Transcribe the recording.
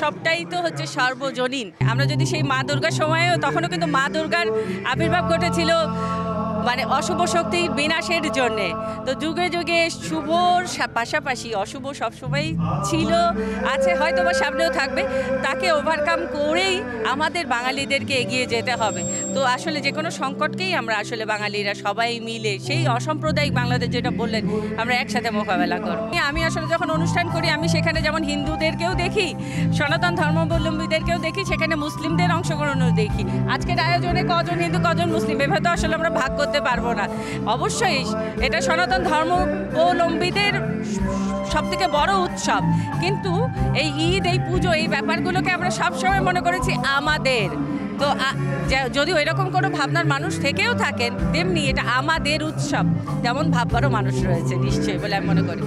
সবটাই তো হচ্ছে সর্বজনীন। আমরা যদি সেই মা দুর্গার সময়েও তখনও কিন্তু মা দুর্গার আবির্ভাব ঘটেছিল মানে অশুভ শক্তির বিনাশের জন্যে। তো যুগে যুগে শুভর পাশাপাশি অশুভ সবসময় ছিল, আছে, হয়তো বা সামনেও থাকবে। তাকে ওভারকাম করেই আমাদের বাঙালিদেরকে এগিয়ে যেতে হবে। তো আসলে যে কোনো সংকটকেই আমরা আসলে বাঙালিরা সবাই মিলে সেই অসাম্প্রদায়িক বাংলাদেশ যেটা বললেন আমরা একসাথে মোকাবেলা করব। আমি আসলে যখন অনুষ্ঠান করি আমি সেখানে যেমন হিন্দুদেরকেও দেখি, সনাতন ধর্মাবলম্বীদেরকেও দেখি, সেখানে মুসলিমদের অংশগ্রহণও দেখি। আজকের আয়োজনে কজন হিন্দু কজন মুসলিম এভাবে তো আসলে আমরা ভাগ করতে পারবো না। অবশ্যই এটা সনাতন ধর্মাবলম্বীদের সবথেকে বড় উৎসব, কিন্তু এই ঈদ, এই পুজো, এই ব্যাপারগুলোকে আমরা সবসময় মনে করেছি আমাদের। তো যদি ওইরকম কোনো ভাবনার মানুষ থেকেও থাকেন, তেমনি এটা আমাদের উৎসব তেমন ভাববারও মানুষ রয়েছে নিশ্চয়ই বলে আমি মনে করি।